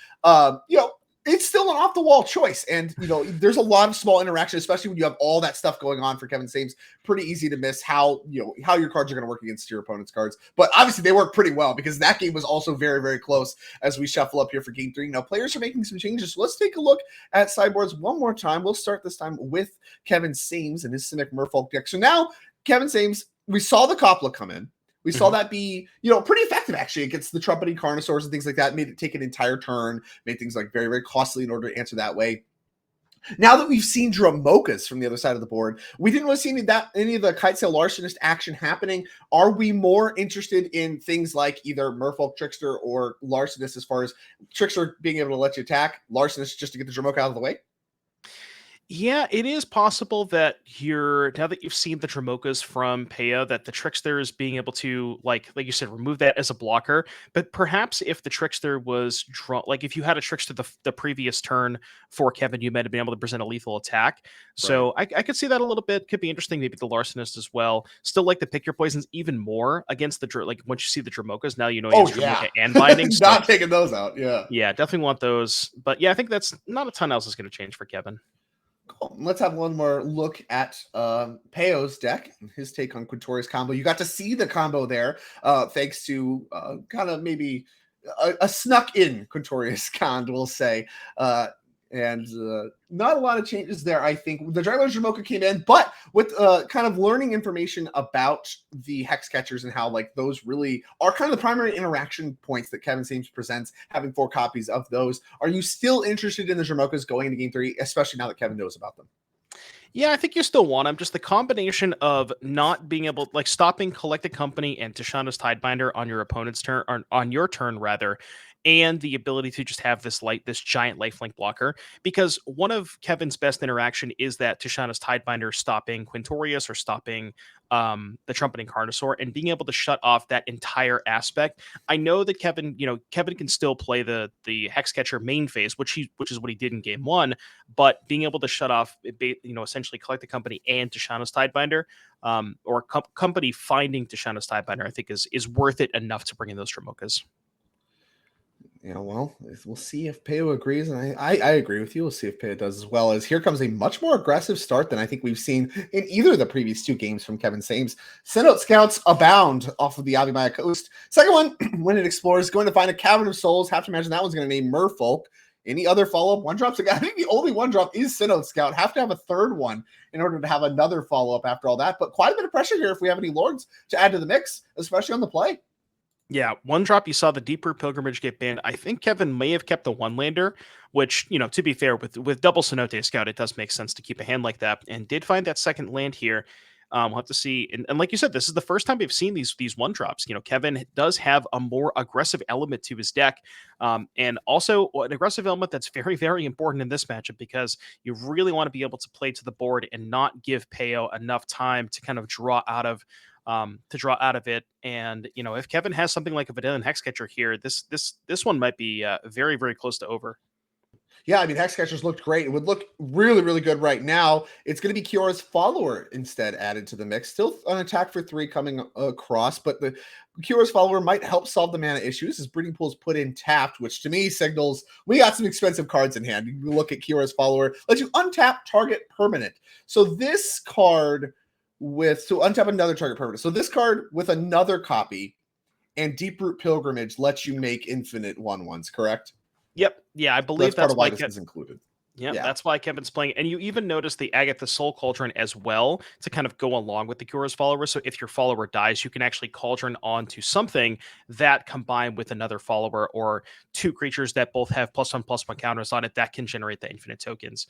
B: It's still an off the wall choice. And, there's a lot of small interaction, especially when you have all that stuff going on for Kevin Sames. Pretty easy to miss how your cards are going to work against your opponent's cards. But obviously they work pretty well because that game was also very, very close as we shuffle up here for game three. Now players are making some changes. So let's take a look at sideboards one more time. We'll start this time with Kevin Sames and his Simic Merfolk deck. So now Kevin Sames, we saw the Kopla come in. We saw that be, pretty effective actually against the trumpeting Carnosaurs and things like that. Made it take an entire turn, made things like very, very costly in order to answer that way. Now that we've seen Dromokas from the other side of the board, we didn't really see any of the Kitesail Larcenist action happening. Are we more interested in things like either Merfolk Trickster or Larcenist as far as Trickster being able to let you attack, Larcenist just to get the Dromoka out of the way?
A: Yeah, it is possible that now that you've seen the Dromokas from Peo, that the Trickster is being able to, like you said, remove that as a blocker. But perhaps if the Trickster was like if you had a Trickster the previous turn for Kevin, you might have been able to present a lethal attack. So I could see that a little bit. Could be interesting. Maybe the Larcenist as well. Still like the Pick Your Poisons even more against like once you see the Dromokas, now against Dromoka and Binding.
B: Not taking those out.
A: Yeah, definitely want those. But yeah, I think that's not a ton else is going to change for Kevin.
B: Cool. Let's have one more look at Peo's deck and his take on Quintorius combo. You got to see the combo there, thanks to kind of maybe a snuck in Quintorius Khan, we'll say. And not a lot of changes there, I think. The Drylands Dromoka came in, but with kind of learning information about the Hex Catchers and how like those really are kind of the primary interaction points that Kevin Sames presents, having 4 copies of those. Are you still interested in the Dromokas going into game 3, especially now that Kevin knows about them?
A: Yeah, I think you still want them. Just the combination of not being able, like stopping Collected Company and Tishana's Tidebinder on your opponent's turn, or on your turn rather, and the ability to just have this giant lifelink blocker. Because one of Kevin's best interaction is that Tishana's Tidebinder stopping Quintorius or stopping the Trumpeting Carnosaur and being able to shut off that entire aspect. I know that Kevin can still play the Hexcatcher main phase, which is what he did in game 1, but being able to shut off, essentially Collected Company and Tishana's Tidebinder, or company finding Tishana's Tidebinder, I think is worth it enough to bring in those Dromokas.
B: Well, we'll see if Peo agrees, and I agree with you. We'll see if Peo does as well. As here comes a much more aggressive start than I think we've seen in either of the previous 2 games from Kevin Sames. Send out scouts abound off of the Avimaya coast. Second one, when it explores, going to find a Cavern of Souls. Have to imagine that one's going to name Merfolk. Any other follow-up one-drops? I think the only one-drop is Synod Scout. Have to have a third one in order to have another follow-up after all that. But quite a bit of pressure here if we have any Lords to add to the mix, especially on the play.
A: Yeah, one drop, you saw the Deeproot Pilgrimage get banned. I think Kevin may have kept the one-lander, which, to be fair, with double Cenote Scout, it does make sense to keep a hand like that, and did find that second land here. We'll have to see. And like you said, this is the first time we've seen these one-drops. Kevin does have a more aggressive element to his deck, and also an aggressive element that's very, very important in this matchup because you really want to be able to play to the board and not give Peo enough time to kind of draw out of it. And if Kevin has something like a Vidalian Hexcatcher here, this one might be very, very close to over.
B: Yeah, I mean, Hexcatchers looked great. It would look really, really good right now. It's going to be Kiora's Follower instead added to the mix. Still an attack for 3 coming across, but the Kiora's Follower might help solve the mana issues as Breeding Pool's put in tapped, which to me signals we got some expensive cards in hand. You look at Kiora's Follower, lets you untap target permanent. So this card untap another target permanent. So this card with another copy and Deeproot Pilgrimage lets you make infinite 1/1s, correct?
A: Yep. Yeah, I believe
B: that's part of why this is included.
A: Yeah, that's why Kevin's playing. And you even notice the Agatha Soul Cauldron as well to kind of go along with the Kiora's Follower. So if your follower dies, you can actually cauldron onto something that combined with another follower or 2 creatures that both have +1/+1 counters on it that can generate the infinite tokens.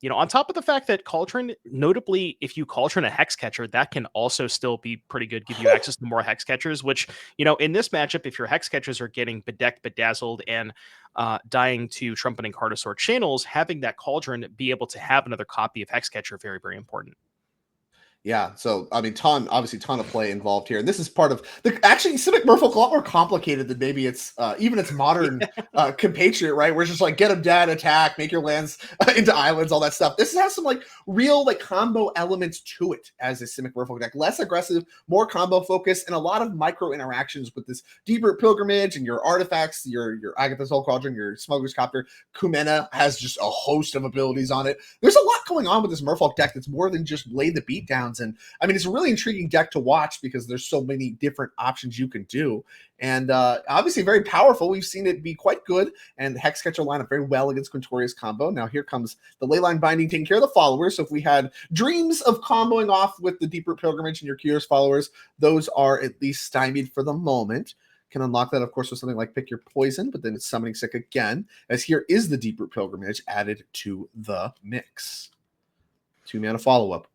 A: On top of the fact that Cauldron, notably, if you Cauldron a Hex Catcher, that can also still be pretty good, give you access to more Hex Catchers, which, in this matchup, if your Hex Catchers are getting bedecked, bedazzled, and dying to Trumpeting Carnosaur channels, having that Cauldron be able to have another copy of Hex Catcher, very, very important.
B: Yeah, so I mean, ton of play involved here, and this is part of actually Simic Merfolk a lot more complicated than maybe it's even its modern compatriot, right? Where it's just like get them dead, attack, make your lands into islands, all that stuff. This has some like real like combo elements to it as a Simic Merfolk deck, less aggressive, more combo focused, and a lot of micro interactions with this Deeproot Pilgrimage and your artifacts, your Agatha Soul Cauldron, your Smuggler's Copter. Kumena has just a host of abilities on it. There's a lot going on with this Merfolk deck that's more than just lay the beat down. And I mean, it's a really intriguing deck to watch because there's so many different options you can do. And obviously very powerful. We've seen it be quite good. And the Hex Catcher line up very well against Quintorius combo. Now here comes the Leyline Binding taking care of the followers. So if we had dreams of comboing off with the Deeproot Pilgrimage and your Curious followers, those are at least stymied for the moment. Can unlock that, of course, with something like Pick Your Poison, but then it's Summoning Sick again, as here is the Deeproot Pilgrimage added to the mix. 2-mana follow-up.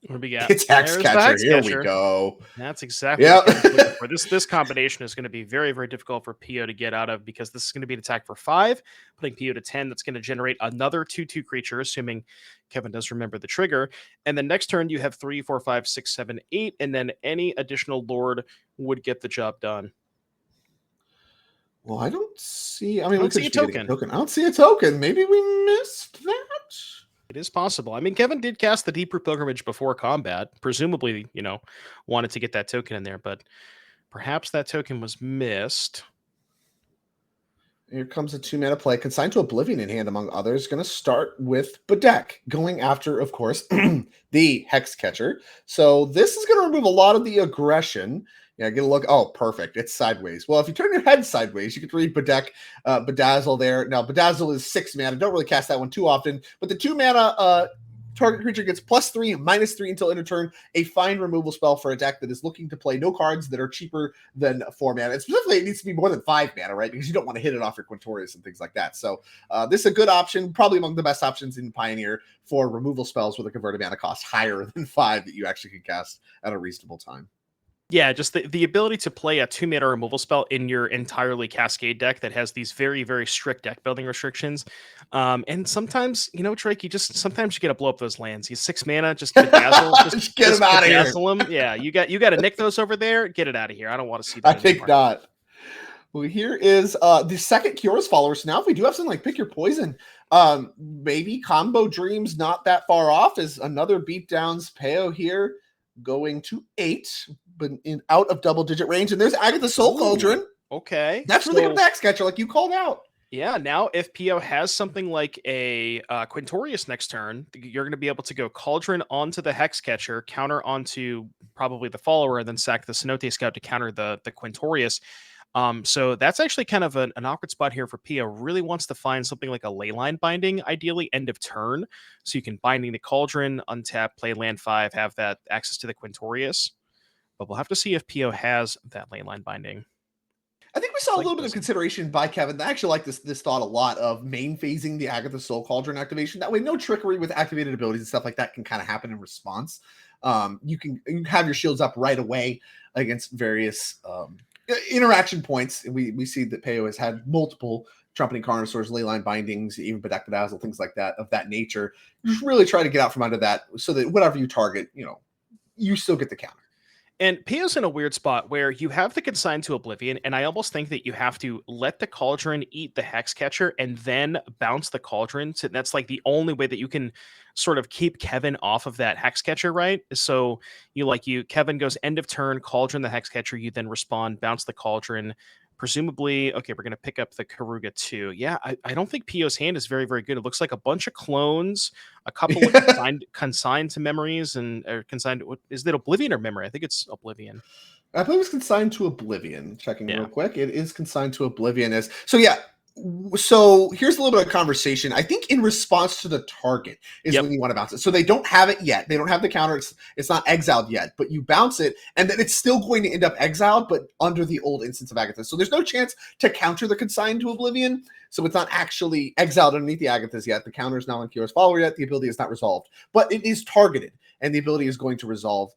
A: What do we got?
B: It's Hex Catcher. Here we go.
A: That's exactly
B: what
A: I'm looking for. This combination is going to be very, very difficult for PO to get out of because this is going to be an attack for 5, putting PO to 10. That's going to generate another 2/2 creature, assuming Kevin does remember the trigger. And then next turn, you have 3, 4, 5, 6, 7, 8, and then any additional Lord would get the job done.
B: Well, I don't see. I mean,
A: I don't see a token.
B: I don't see a token. Maybe we missed that.
A: It is possible. I mean, Kevin did cast the Deeproot Pilgrimage before combat, presumably, wanted to get that token in there, but perhaps that token was missed.
B: Here comes a 2-mana play, Consigned to Oblivion in hand, among others. Going to start with Bedeck, going after, of course, the Hex Catcher. So this is going to remove a lot of the aggression. Yeah, get a look. Oh, perfect. It's sideways. Well, if you turn your head sideways, you can read Bedeck, Bedazzle there. Now, Bedazzle is 6 mana. Don't really cast that one too often. But the 2-mana target creature gets +3, -3 until end of turn. A fine removal spell for a deck that is looking to play no cards that are cheaper than 4 mana. And specifically, it needs to be more than 5 mana, right? Because you don't want to hit it off your Quintorius and things like that. So this is a good option, probably among the best options in Pioneer for removal spells with a converted mana cost higher than 5 that you actually can cast at a reasonable time.
A: Yeah, just the ability to play a 2-mana removal spell in your entirely Cascade deck that has these very, very strict deck building restrictions. And sometimes, Drake, sometimes you got to blow up those lands. He's 6 mana, just bedazzle,
B: just get him out of here.
A: Them. Yeah, you got to nick those over there. Get it out of here. I don't want to see that.
B: I think not. Well, here is the second Curious follower. So now if we do have something like Pick Your Poison, maybe Combo Dreams not that far off is another beatdowns. Peo here going to 8, but out of double-digit range. And there's Agatha Soul Cauldron.
A: Okay.
B: That's really good Hex Catcher, like you called out.
A: Yeah, now if PO has something like a Quintorius next turn, you're going to be able to go Cauldron onto the Hex Catcher, counter onto probably the follower, and then sack the Cenote Scout to counter the Quintorius. So that's actually kind of an awkward spot here for Pia. Really wants to find something like a Leyline Binding, ideally end of turn, so you can Binding the Cauldron, untap, play land 5, have that access to the Quintorius. But we'll have to see if Pio has that Leyline Binding.
B: I think we saw a little bit of consideration by Kevin. I actually like this thought a lot of main phasing the Agatha Soul Cauldron activation. That way, no trickery with activated abilities and stuff like that can kind of happen in response. You can have your shields up right away against various interaction points. We see that Peo has had multiple Trumpeting Carnosaurs, Leyline Bindings, even Bedeck Bedazzle, things like that of that nature. Just really try to get out from under that so that whatever you target, you still get the counter.
A: And Pio's in a weird spot where you have the Consigned to Oblivion, and I almost think that you have to let the Cauldron eat the Hex Catcher and then bounce the Cauldron. So that's like the only way that you can sort of keep Kevin off of that Hex Catcher, right? So Kevin goes end of turn, Cauldron the Hex Catcher, you then respond, bounce the Cauldron. Presumably, okay, we're going to pick up the Karuga too. Yeah, I don't think Pio's hand is very, very good. It looks like a bunch of clones, a couple of consigned to memories, and consigned. Is it Oblivion or memory? I think it's Oblivion.
B: I believe it's Consigned to Oblivion. Checking real quick. It is Consigned to Oblivion. So here's a little bit of conversation. I think in response to the target is when you want to bounce it. So they don't have it yet. They don't have the counter. It's not exiled yet, but you bounce it, and then it's still going to end up exiled, but under the old instance of Agathys. So there's no chance to counter the Consign to Oblivion. So it's not actually exiled underneath the Agathys yet. The counter is not on Kior's Follower yet. The ability is not resolved, but it is targeted, and the ability is going to resolve.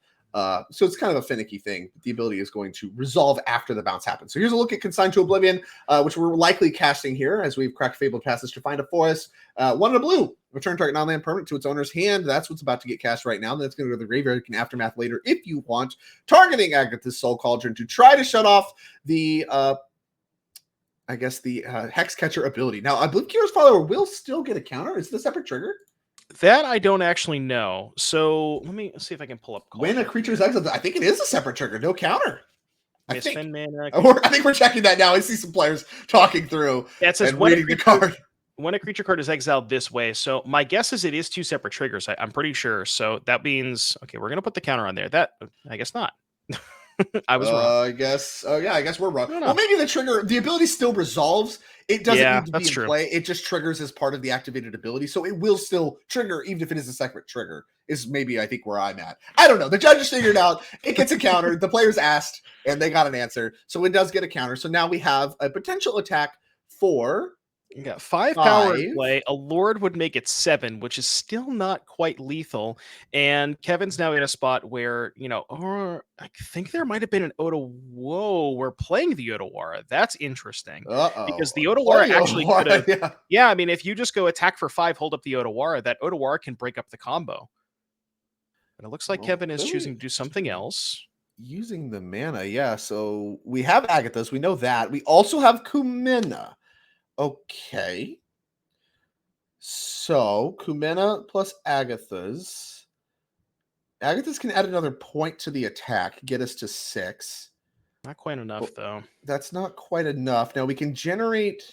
B: So it's kind of a finicky thing. The ability is going to resolve after the bounce happens. So here's a look at Consign to Oblivion, which we're likely casting here as we've cracked Fabled Passage to find a forest. 1 and a blue. Return target non-land permanent to its owner's hand. That's what's about to get cast right now. That's going to go to the graveyard. You can Aftermath later if you want. Targeting Agathys Soul Cauldron to try to shut off the Hex Catcher ability. Now, I believe Kior's Follower will still get a counter. Is this a separate trigger?
A: That I don't actually know. So let me see if I can pull up.
B: When a creature is exiled, I think it is a separate trigger. No counter. I think we're checking that now. I see some players talking through and reading the card.
A: When a creature card is exiled this way, so my guess is it is 2 separate triggers. I'm pretty sure. So that means, okay, we're going to put the counter on there. That, I guess not. I was wrong.
B: I guess we're wrong. Well, maybe the ability still resolves. It doesn't need to be in play. It just triggers as part of the activated ability. So it will still trigger, even if it is a separate trigger, is maybe, I think, where I'm at. I don't know. The judges figured out it gets a counter. The players asked, and they got an answer. So it does get a counter. So now we have a potential attack for...
A: You got 5 power in play. A Lord would make it 7, which is still not quite lethal. And Kevin's now in a spot where, I think there might have been an Otawara. We're playing the Otawara. That's interesting. Because the Otawara actually could have... Yeah, I mean, if you just go attack for 5, hold up the Otawara, that Otawara can break up the combo. But it looks like Kevin is choosing to do something else.
B: Using the mana, yeah. So we have Agathys. We know that. We also have Kumena. Okay. So Kumena plus Agathys. Agathys can add another point to the attack, get us to 6.
A: Not quite enough, though.
B: That's not quite enough. Now we can generate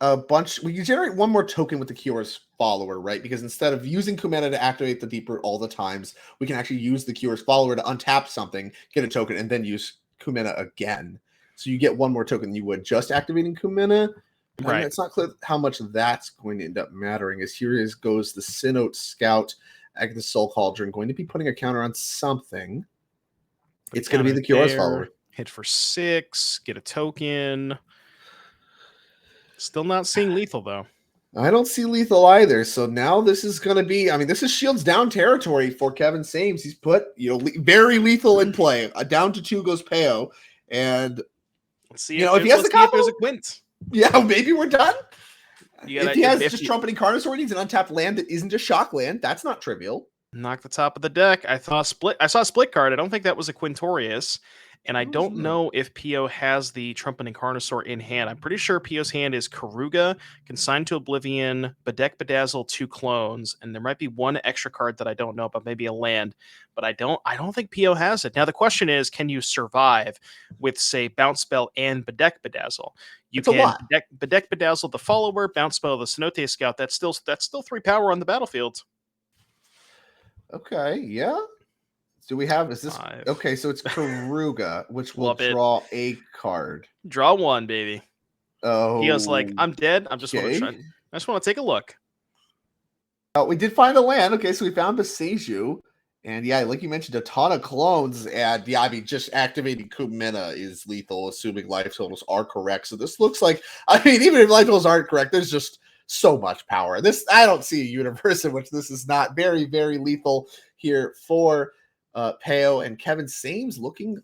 B: a bunch. We can generate 1 more token with the Kior's Follower, right? Because instead of using Kumena to activate the Deep Root all the times, we can actually use the Kior's Follower to untap something, get a token, and then use Kumena again. So you get 1 more token than you would just activating Kumena. Right. It's not clear how much that's going to end up mattering. As here goes the Sinnoh Scout, Agathys Soul Cauldron, going to be putting a counter on something. It's going to be the Kior's Follower.
A: Hit for 6, get a token. Still not seeing lethal, though.
B: I don't see lethal either. So now this is going to be, this is shields down territory for Kevin Sames. He's put, very lethal in play. Down to 2 goes Peo. And
A: let's see if he has the combo. If there's a Quint.
B: Yeah, maybe we're done. If he has just Trumpeting Carnosaur, needs an untapped land that isn't a shock land. That's not trivial.
A: Knock the top of the deck. I saw a split card. I don't think that was a Quintorius. And I don't know if Pio has the Trumpeting Carnosaur in hand. I'm pretty sure Pio's hand is Karuga, Consigned to Oblivion, Bedeck Bedazzle, 2 clones, and there might be 1 extra card that I don't know, but maybe a land. But I don't think Pio has it. Now the question is, can you survive with, say, Bounce Spell and Bedeck Bedazzle? You can Bedeck Bedazzle the Follower, Bounce Spell the Cenote Scout. That's still 3 power on the battlefield.
B: Okay, yeah. Do we have, is this, 5. Okay, so it's Karuga, which will draw a card.
A: Draw 1, baby.
B: Oh.
A: He was like, I'm dead. I just want to take a look.
B: We did find a land. Okay, so we found Boseiju. And yeah, like you mentioned, a ton of clones. And yeah, just activating Kumena is lethal, assuming life totals are correct. So this looks like, even if life totals aren't correct, there's just so much power. I don't see a universe in which this is not very, very lethal here for Peo, and Kevin Sames looking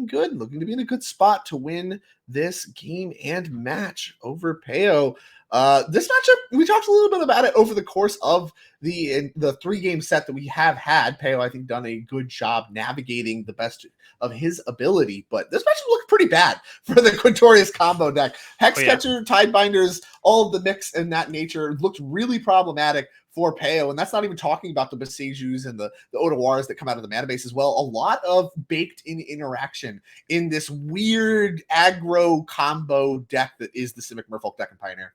B: good, looking to be in a good spot to win this game and match over Peo. This matchup, we talked a little bit about it over the course of the 3-game set that we have had. Peo, I think, done a good job navigating the best of his ability, but this matchup looked pretty bad for the Quintorius combo deck. Hexcatcher, Tidebinders, all of the mix and that nature looked really problematic for Peo, and that's not even talking about the Boseijus and the Otawaras that come out of the mana base as well. A lot of baked-in interaction in this weird aggro combo deck that is the Simic Merfolk deck in Pioneer.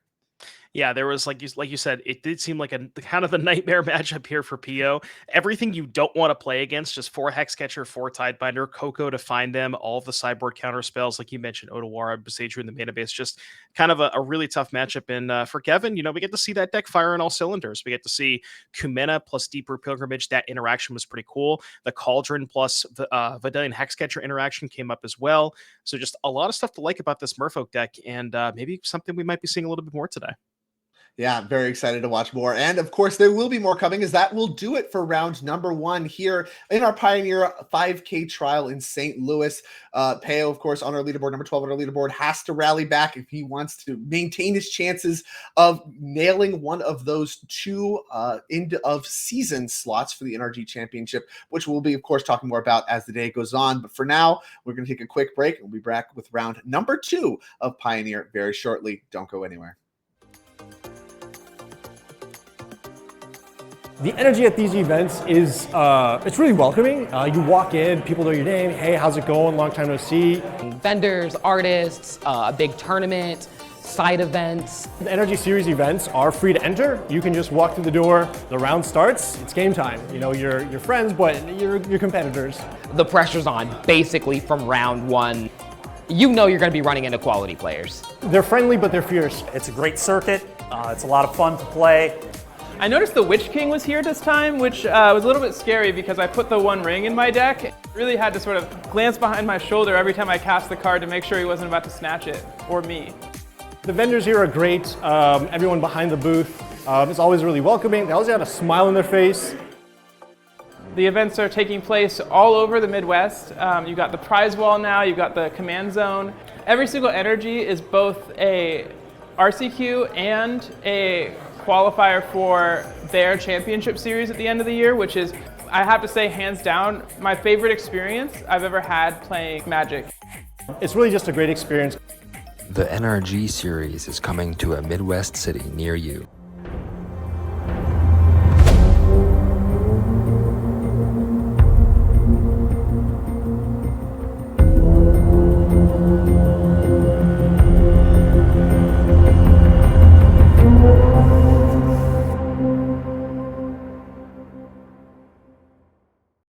A: Yeah, there was like you said, it did seem like a kind of the nightmare matchup here for PO. Everything you don't want to play against, just 4 Hexcatcher, 4 Tidebinder, Coco to find them, all of the sideboard counter spells, like you mentioned, Otawara, Besager in the mana base, just kind of a really tough matchup. And for Kevin, we get to see that deck fire on all cylinders. We get to see Kumena plus Deeper Pilgrimage. That interaction was pretty cool. The Cauldron plus the Vidalian Hexcatcher interaction came up as well. So just a lot of stuff to like about this Merfolk deck, and maybe something we might be seeing a little bit more today.
B: Yeah, very excited to watch more. And of course, there will be more coming, as that will do it for round number 1 here in our Pioneer 5K trial in St. Louis. Peo, of course, on our leaderboard, number 12 on our leaderboard, has to rally back if he wants to maintain his chances of nailing one of those 2 end of season slots for the NRG Championship, which we'll be, of course, talking more about as the day goes on. But for now, we're going to take a quick break. We'll be back with round number 2 of Pioneer very shortly. Don't go anywhere.
C: The energy at these events is, it's really welcoming. You walk in, people know your name. Hey, how's it going? Long time no see.
D: Vendors, artists, a big tournament, side events.
C: The Energy Series events are free to enter. You can just walk through the door, the round starts, it's game time. You're friends, but you're competitors.
D: The pressure's on, basically, from round 1. You know you're gonna be running into quality players.
C: They're friendly, but they're fierce.
E: It's a great circuit. It's a lot of fun to play.
F: I noticed the Witch King was here this time, which was a little bit scary because I put the one ring in my deck. Really had to sort of glance behind my shoulder every time I cast the card to make sure he wasn't about to snatch it, or me.
C: The vendors here are great. Everyone behind the booth is always really welcoming. They always have a smile on their face.
F: The events are taking place all over the Midwest. You've got the prize wall now, you've got the command zone. Every single energy is both a RCQ and a qualifier for their championship series at the end of the year, which is, I have to say, hands down, my favorite experience I've ever had playing Magic.
C: It's really just a great experience.
G: The NRG series is coming to a Midwest city near you.